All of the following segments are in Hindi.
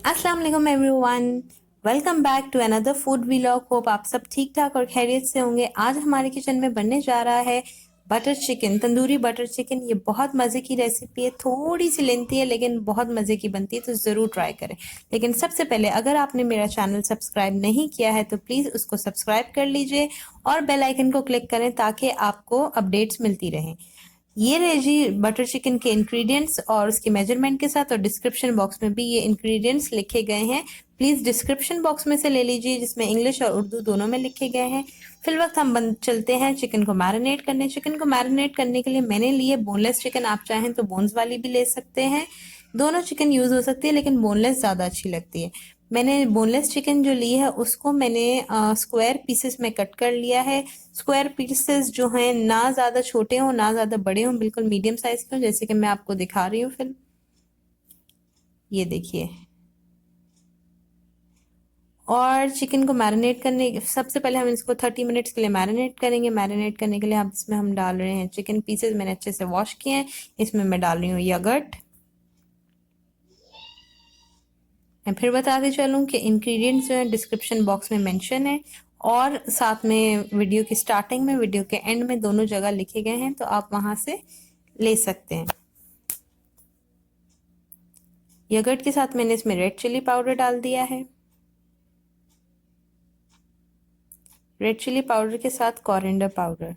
अस्सलाम वालेकुम everyone, welcome back to another food vlog. Hope आप सब ठीक ठाक और खैरियत से होंगे। आज हमारे किचन में बनने जा रहा है butter chicken, tandoori butter chicken. ये बहुत मज़े की रेसिपी है, थोड़ी सी लेंथी है लेकिन बहुत मज़े की बनती है, तो ज़रूर ट्राई करें। लेकिन सबसे पहले अगर आपने मेरा चैनल सब्सक्राइब नहीं किया है तो प्लीज़ उसको सब्सक्राइब कर लीजिए और बेल आइकन को क्लिक करें ताकि आपको अपडेट्स मिलती रहें। ये रहे जी बटर चिकन के इंग्रेडिएंट्स और उसके मेजरमेंट के साथ, और डिस्क्रिप्शन बॉक्स में भी ये इंग्रेडिएंट्स लिखे गए हैं। प्लीज़ डिस्क्रिप्शन बॉक्स में से ले लीजिए, जिसमें इंग्लिश और उर्दू दोनों में लिखे गए हैं। फिल वक्त हम चलते हैं चिकन को मैरिनेट करने। चिकन को मैरिनेट करने के लिए मैंने लिए बोनलेस चिकन, आप चाहें तो बोन्स वाली भी ले सकते हैं। दोनों चिकन यूज़ हो सकती है लेकिन बोनलेस ज़्यादा अच्छी लगती है। मैंने बोनलेस चिकन जो ली है उसको मैंने स्क्वायर पीसेस में कट कर लिया है। स्क्वायर पीसेस जो हैं ना ज़्यादा छोटे हों ना ज़्यादा बड़े हों, बिल्कुल मीडियम साइज़ के हों, जैसे कि मैं आपको दिखा रही हूँ फिल्म। ये देखिए। और चिकन को मैरिनेट करने सबसे पहले हम इसको 30 मिनट्स के लिए मैरिनेट करेंगे। मैरिनेट करने के लिए हम इसमें हम डाल रहे हैं चिकन पीसेस, मैंने अच्छे से वॉश किए हैं। इसमें मैं डाल रही हूँ यगर्ट। मैं फिर बताते चलूँ कि इंग्रेडिएंट्स जो है डिस्क्रिप्शन बॉक्स में मेंशन है, और साथ में वीडियो की स्टार्टिंग में, वीडियो के एंड में, दोनों जगह लिखे गए हैं, तो आप वहाँ से ले सकते हैं। यगर्ट के साथ मैंने इसमें रेड चिली पाउडर डाल दिया है। रेड चिली पाउडर के साथ कोरिएंडर पाउडर।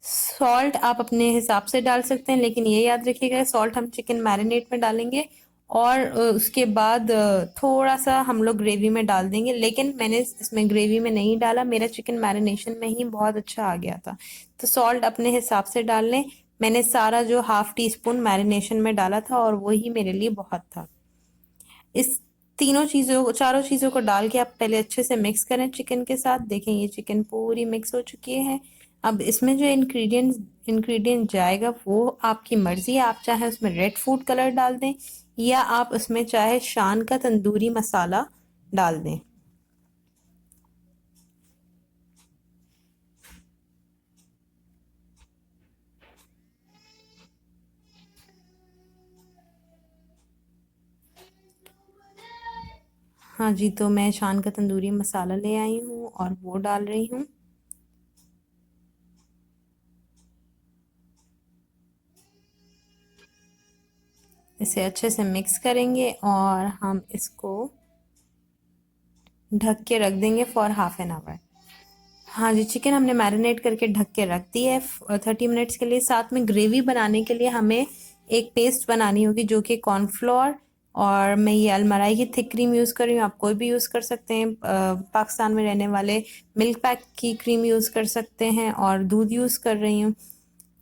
सॉल्ट आप अपने हिसाब से डाल सकते हैं, लेकिन ये याद रखिएगा सॉल्ट हम चिकन मैरिनेट में डालेंगे और उसके बाद थोड़ा सा हम लोग ग्रेवी में डाल देंगे। लेकिन मैंने इसमें ग्रेवी में नहीं डाला, मेरा चिकन मैरिनेशन में ही बहुत अच्छा आ गया था। तो सॉल्ट अपने हिसाब से डाल लें। मैंने सारा जो हाफ टी स्पून मैरिनेशन में डाला था और वही मेरे लिए बहुत था। इस तीनों चीज़ों को, चारों चीज़ों को डाल के आप पहले अच्छे से मिक्स करें चिकन के साथ। देखें ये चिकन पूरी मिक्स हो चुकी है। अब इसमें जो इंग्रेडिएंट जाएगा वो आपकी मर्ज़ी है। आप चाहे उसमें रेड फूड कलर डाल दें या आप उसमें चाहे शान का तंदूरी मसाला डाल दें। हाँ जी, तो मैं शान का तंदूरी मसाला ले आई हूँ और वो डाल रही हूँ। इसे अच्छे से मिक्स करेंगे और हम इसको ढक के रख देंगे फॉर हाफ एन आवर। हाँ जी, चिकन हमने मैरिनेट करके ढक के रख दी है 30 मिनट्स के लिए। साथ में ग्रेवी बनाने के लिए हमें एक पेस्ट बनानी होगी, जो कि कॉर्नफ्लोर, और मैं ये अलमराई की थिक क्रीम यूज़ कर रही हूँ। आप कोई भी यूज़ कर सकते हैं। पाकिस्तान में रहने वाले मिल्क पैक की क्रीम यूज़ कर सकते हैं, और दूध यूज़ कर रही हूँ।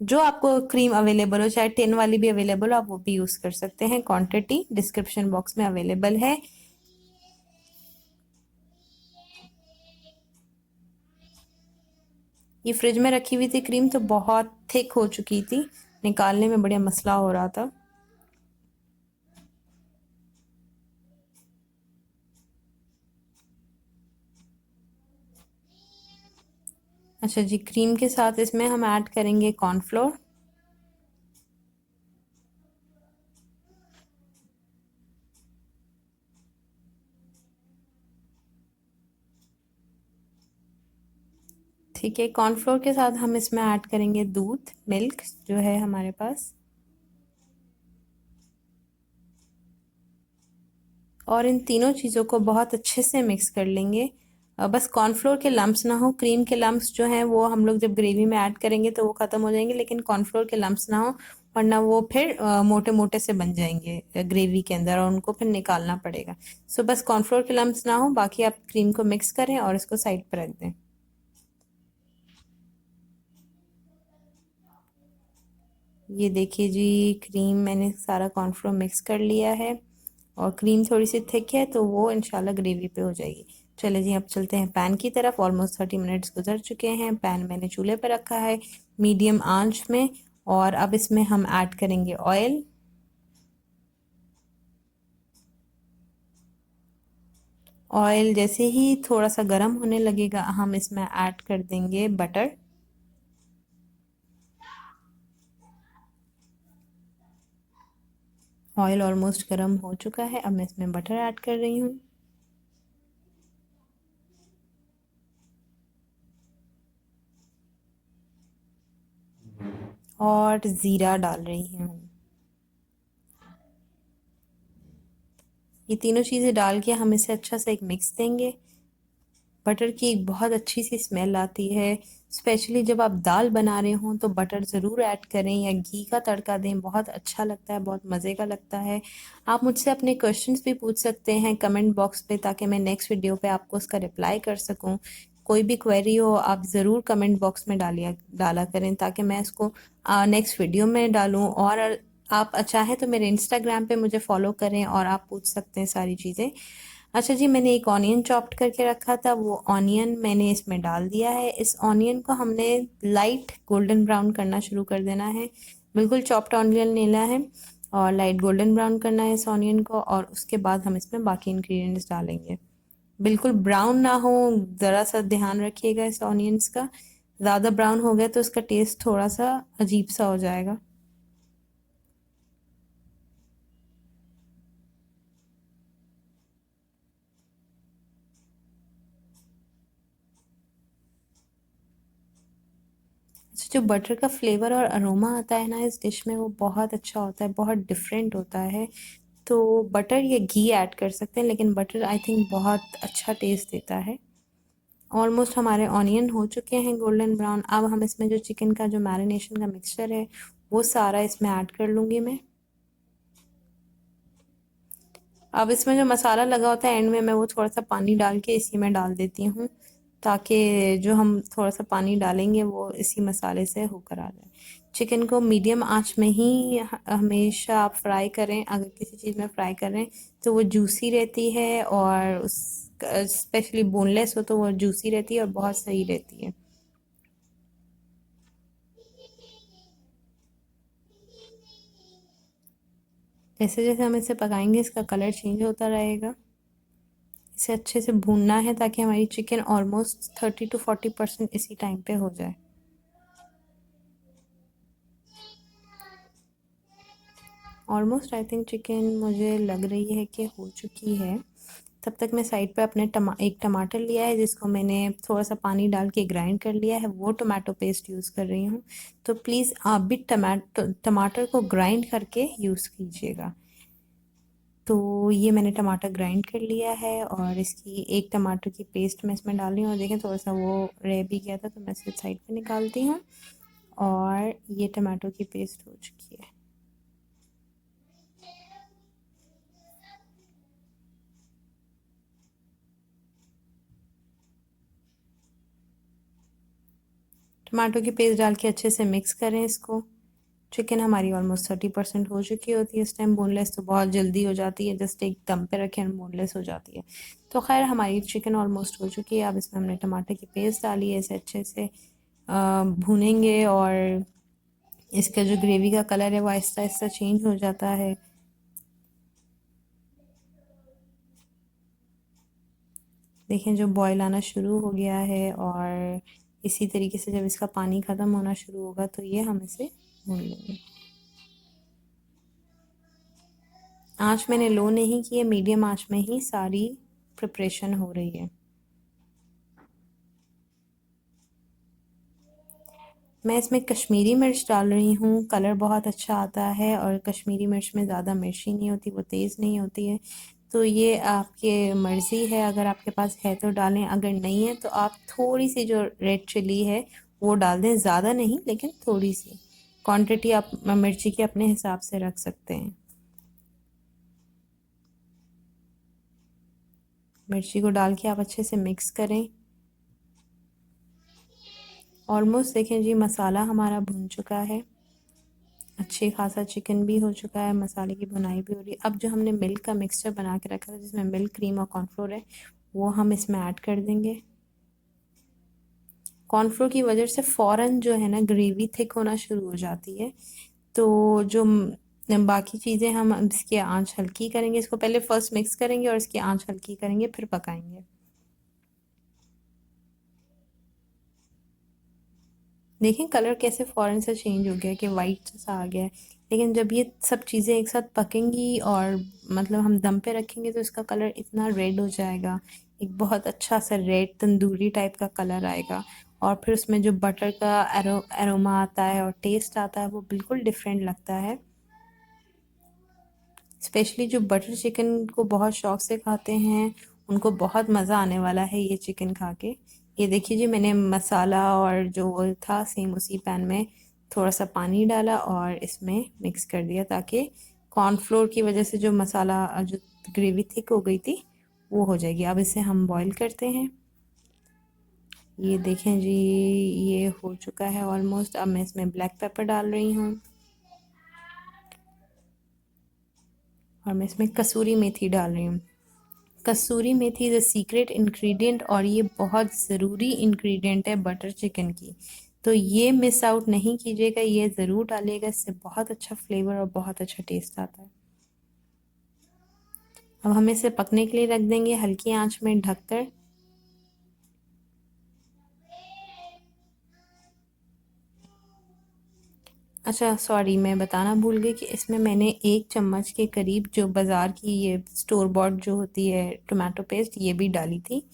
जो आपको क्रीम अवेलेबल हो, चाहे टिन वाली भी अवेलेबल हो, आप वो भी यूज़ कर सकते हैं। क्वांटिटी डिस्क्रिप्शन बॉक्स में अवेलेबल है। ये फ्रिज में रखी हुई थी क्रीम, तो बहुत थिक हो चुकी थी, निकालने में बड़ा मसला हो रहा था। अच्छा जी, क्रीम के साथ इसमें हम ऐड करेंगे कॉर्नफ्लोर। ठीक है, कॉर्नफ्लोर के साथ हम इसमें ऐड करेंगे दूध, मिल्क जो है हमारे पास, और इन तीनों चीज़ों को बहुत अच्छे से मिक्स कर लेंगे। बस कॉर्नफ्लोर के लम्प्स ना हो। क्रीम के लम्प्स जो हैं वो हम लोग जब ग्रेवी में ऐड करेंगे तो वो ख़त्म हो जाएंगे, लेकिन कॉर्नफ्लोर के लम्प्स ना हो, वरना वो फिर मोटे मोटे से बन जाएंगे ग्रेवी के अंदर और उनको फिर निकालना पड़ेगा। सो बस कॉर्नफ्लोर के लम्प्स ना हो, बाकी आप क्रीम को मिक्स करें और इसको साइड पर रख दें। ये देखिए जी, क्रीम मैंने सारा कॉर्नफ्लोर मिक्स कर लिया है और क्रीम थोड़ी सी थिक है तो वो इंशाल्लाह ग्रेवी पे हो जाएगी। चले जी, अब चलते हैं पैन की तरफ। ऑलमोस्ट 30 मिनट्स गुजर चुके हैं। पैन मैंने चूल्हे पर रखा है मीडियम आंच में, और अब इसमें हम ऐड करेंगे ऑयल। ऑयल जैसे ही थोड़ा सा गर्म होने लगेगा हम इसमें ऐड कर देंगे बटर। ऑयल ऑलमोस्ट गर्म हो चुका है। अब मैं इसमें बटर ऐड कर रही हूँ और ज़ीरा डाल रही हूँ। ये तीनों चीज़ें डाल के हम इसे अच्छा से एक मिक्स देंगे। बटर की एक बहुत अच्छी सी स्मेल आती है। स्पेशली जब आप दाल बना रहे हों तो बटर ज़रूर ऐड करें या घी का तड़का दें, बहुत अच्छा लगता है, बहुत मज़े का लगता है। आप मुझसे अपने क्वेश्चंस भी पूछ सकते हैं कमेंट बॉक्स पे, ताकि मैं नेक्स्ट वीडियो पे आपको उसका रिप्लाई कर सकूं। कोई भी क्वेरी हो आप ज़रूर कमेंट बॉक्स में डाला करें, ताकि मैं इसको नेक्स्ट वीडियो में डालूं। और आप चाहें तो मेरे इंस्टाग्राम पे मुझे फॉलो करें और आप पूछ सकते हैं सारी चीज़ें। अच्छा जी, मैंने एक ऑनियन चॉप्ड करके रखा था, वो ऑनियन मैंने इसमें डाल दिया है। इस ऑनियन को हमने लाइट गोल्डन ब्राउन करना शुरू कर देना है। बिल्कुल चॉप्ड ऑनियन लेना है और लाइट गोल्डन ब्राउन करना है इस ऑनियन को, और उसके बाद हम इसमें बाकी इंग्रेडिएंट्स डालेंगे। बिल्कुल ब्राउन ना हो, ज़रा सा ध्यान रखिएगा इस ऑनियंस का। ज़्यादा ब्राउन हो गया तो इसका टेस्ट थोड़ा सा अजीब सा हो जाएगा। अच्छा, जो बटर का फ्लेवर और अरोमा आता है ना इस डिश में, वो बहुत अच्छा होता है, बहुत डिफरेंट होता है। तो बटर या घी ऐड कर सकते हैं, लेकिन बटर आई थिंक बहुत अच्छा टेस्ट देता है। ऑलमोस्ट हमारे ऑनियन हो चुके हैं गोल्डन ब्राउन। अब हम इसमें जो चिकन का जो मैरिनेशन का मिक्सचर है वो सारा इसमें ऐड कर लूँगी मैं। अब इसमें जो मसाला लगा होता है एंड में, मैं वो थोड़ा सा पानी डाल के इसी में डाल देती हूँ, ताकि जो हम थोड़ा सा पानी डालेंगे वो इसी मसाले से होकर आ जाए। चिकन को मीडियम आंच में ही हमेशा आप फ्राई करें। अगर किसी चीज़ में फ्राई करें तो वो जूसी रहती है, और उस स्पेशली बोनलेस हो तो वो जूसी रहती है और बहुत सही रहती है। जैसे जैसे हम इसे पकाएंगे इसका कलर चेंज होता रहेगा। इसे अच्छे से भूनना है ताकि हमारी चिकन ऑलमोस्ट 30 to 40% इसी टाइम पे हो जाए। ऑलमोस्ट आई थिंक चिकन मुझे लग रही है कि हो चुकी है। तब तक मैं साइड पे अपने एक टमाटर लिया है जिसको मैंने थोड़ा सा पानी डाल के ग्राइंड कर लिया है, वो टमाटो पेस्ट यूज़ कर रही हूँ। तो प्लीज़ आप भी टमाटर को ग्राइंड करके यूज़ कीजिएगा। तो ये मैंने टमाटर ग्राइंड कर लिया है और इसकी एक टमाटर की पेस्ट मैं इसमें डाल रही हूँ, और देखें थोड़ा सा वो रह भी गया था तो मैं इसे साइड पे निकालती हूँ। और ये टमाटो की पेस्ट हो चुकी है। टमाटो की पेस्ट डाल के अच्छे से मिक्स करें इसको। चिकन हमारी ऑलमोस्ट 30% हो चुकी होती है इस टाइम। बोनलेस तो बहुत जल्दी हो जाती है, जस्ट एक दम पे रखें बोनलेस हो जाती है। तो खैर हमारी चिकन ऑलमोस्ट हो चुकी है। अब इसमें हमने टमाटर की पेस्ट डाली है, इसे अच्छे से भूनेंगे, और इसका जो ग्रेवी का कलर है वो आहिस्ता आहिस्ता चेंज हो जाता है। देखें जो बॉयल आना शुरू हो गया है, और इसी तरीके से जब इसका पानी ख़त्म होना शुरू होगा तो ये हम इसे भून लेंगे। आँच मैंने लो नहीं की है, मीडियम आँच में ही सारी प्रिपरेशन हो रही है। मैं इसमें कश्मीरी मिर्च डाल रही हूँ, कलर बहुत अच्छा आता है, और कश्मीरी मिर्च में ज़्यादा मिर्ची नहीं होती, वो तेज़ नहीं होती है। तो ये आपके मर्ज़ी है, अगर आपके पास है तो डालें, अगर नहीं है तो आप थोड़ी सी जो रेड चिली है वो डाल दें, ज़्यादा नहीं लेकिन थोड़ी सी। क्वांटिटी आप मिर्ची के अपने हिसाब से रख सकते हैं। मिर्ची को डाल के आप अच्छे से मिक्स करें। ऑलमोस्ट देखें जी मसाला हमारा भुन चुका है, अच्छी खासा चिकन भी हो चुका है, मसाले की भुनाई भी हो रही है। अब जो हमने मिल्क का मिक्सचर बना के रखा था जिसमें मिल्क, क्रीम और कॉर्नफ्लोर है, वो हम इसमें ऐड कर देंगे। कॉर्नफ्लोर की वजह से फ़ौरन जो है ना ग्रेवी थिक होना शुरू हो जाती है। तो जो बाकी चीज़ें हम इसकी आंच हल्की करेंगे, इसको पहले फर्स्ट मिक्स करेंगे और इसकी आंच हल्की करेंगे, फिर पकाएंगे। देखें कलर कैसे फ़ौरन से चेंज हो गया कि वाइट सा आ गया है। लेकिन जब ये सब चीज़ें एक साथ पकेंगी और मतलब हम दम पे रखेंगे तो इसका कलर इतना रेड हो जाएगा, एक बहुत अच्छा सा रेड तंदूरी टाइप का कलर आएगा। और फिर उसमें जो बटर का एरोमा आता है और टेस्ट आता है वो बिल्कुल डिफरेंट लगता है। स्पेशली जो बटर चिकन को बहुत शौक से खाते हैं उनको बहुत मज़ा आने वाला है ये चिकन खा के। ये देखिए जी, मैंने मसाला और जो वो था सेम उसी पैन में थोड़ा सा पानी डाला और इसमें मिक्स कर दिया ताकि कॉर्नफ्लोर की वजह से जो मसाला जो ग्रेवी थिक हो गई थी वो हो जाएगी। अब इसे हम बॉईल करते हैं। ये देखें जी, ये हो चुका है ऑलमोस्ट। अब मैं इसमें ब्लैक पेपर डाल रही हूँ और मैं इसमें कसूरी मेथी डाल रही हूँ। कसूरी मेथी इज़ अ सीक्रेट इंग्रेडिएंट और ये बहुत ज़रूरी इंग्रेडिएंट है बटर चिकन की। तो ये मिस आउट नहीं कीजिएगा, ये ज़रूर डालिएगा, इससे बहुत अच्छा फ्लेवर और बहुत अच्छा टेस्ट आता है। अब हम इसे पकने के लिए रख देंगे हल्की आंच में ढककर। अच्छा सॉरी, मैं बताना भूल गई कि इसमें मैंने 1 चम्मच के करीब जो बाज़ार की ये स्टोर बॉट जो होती है टोमेटो पेस्ट ये भी डाली थी।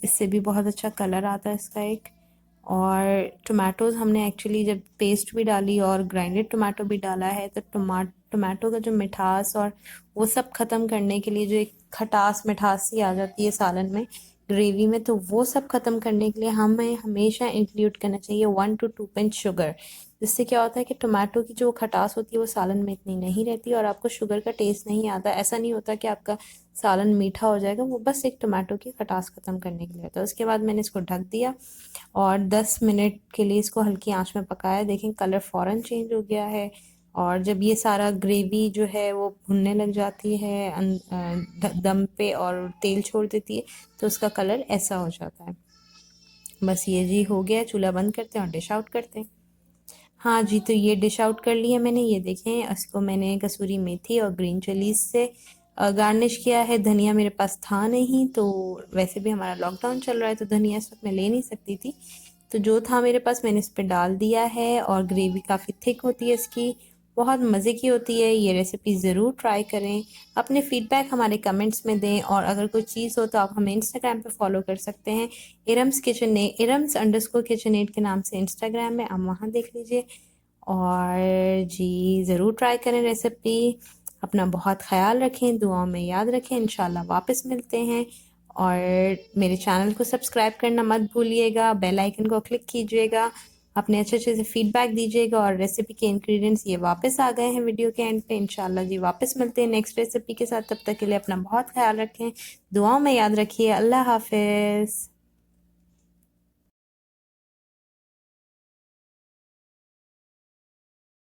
इससे भी बहुत अच्छा कलर आता है इसका एक। और टोमेटोज़ हमने एक्चुअली जब पेस्ट भी डाली और ग्राइंडेड टोमेटो भी डाला है तो टोमेटो का जो मिठास और वो सब ख़त्म करने के लिए जो एक खटास मिठास सी आ जाती है सालन में, ग्रेवी में, तो वो सब ख़त्म करने के लिए हमें हमेशा इंक्लूड करना चाहिए 1 to 2 पिंच शुगर। जिससे क्या होता है कि टोमेटो की जो खटास होती है वो सालन में इतनी नहीं रहती और आपको शुगर का टेस्ट नहीं आता। ऐसा नहीं होता कि आपका सालन मीठा हो जाएगा, वो बस एक टोमेटो की खटास ख़त्म करने के लिए होता है। उसके बाद मैंने इसको ढक दिया और 10 मिनट के लिए इसको हल्की आंच में पकाया। देखें कलर फ़ौरन चेंज हो गया है और जब ये सारा ग्रेवी जो है वो भुनने लग जाती है दम पे और तेल छोड़ देती है तो उसका कलर ऐसा हो जाता है। बस ये जी हो गया, चूल्हा बंद करते हैं और डिश आउट करते हैं। हाँ जी, तो ये डिश आउट कर लिया मैंने। ये देखें, इसको मैंने कसूरी मेथी और ग्रीन चिलीज से गार्निश किया है। धनिया मेरे पास था नहीं, तो वैसे भी हमारा लॉकडाउन चल रहा है तो धनिया इस वक्त मैं ले नहीं सकती थी, तो जो था मेरे पास मैंने इस पर डाल दिया है। और ग्रेवी काफ़ी थिक होती है इसकी, बहुत मज़े की होती है। ये रेसिपी ज़रूर ट्राई करें। अपने फीडबैक हमारे कमेंट्स में दें और अगर कोई चीज़ हो तो आप हमें इंस्टाग्राम पे फॉलो कर सकते हैं। इरम्स_किचन_8 के नाम से इंस्टाग्राम में, आप वहाँ देख लीजिए। और जी ज़रूर ट्राई करें रेसिपी। अपना बहुत ख्याल रखें, दुआओं में याद रखें। इंशाल्लाह वापस मिलते हैं। और मेरे चैनल को सब्सक्राइब करना मत भूलिएगा, बेल आइकन को क्लिक कीजिएगा, अपने अच्छे अच्छे से फीडबैक दीजिएगा। और रेसिपी के इंग्रेडिएंट्स ये वापस आ गए हैं वीडियो के एंड पे। इंशाल्लाह जी वापस मिलते हैं नेक्स्ट रेसिपी के साथ। तब तक के लिए अपना बहुत ख्याल रखें, दुआओं में याद रखिए। अल्लाह हाफिज़।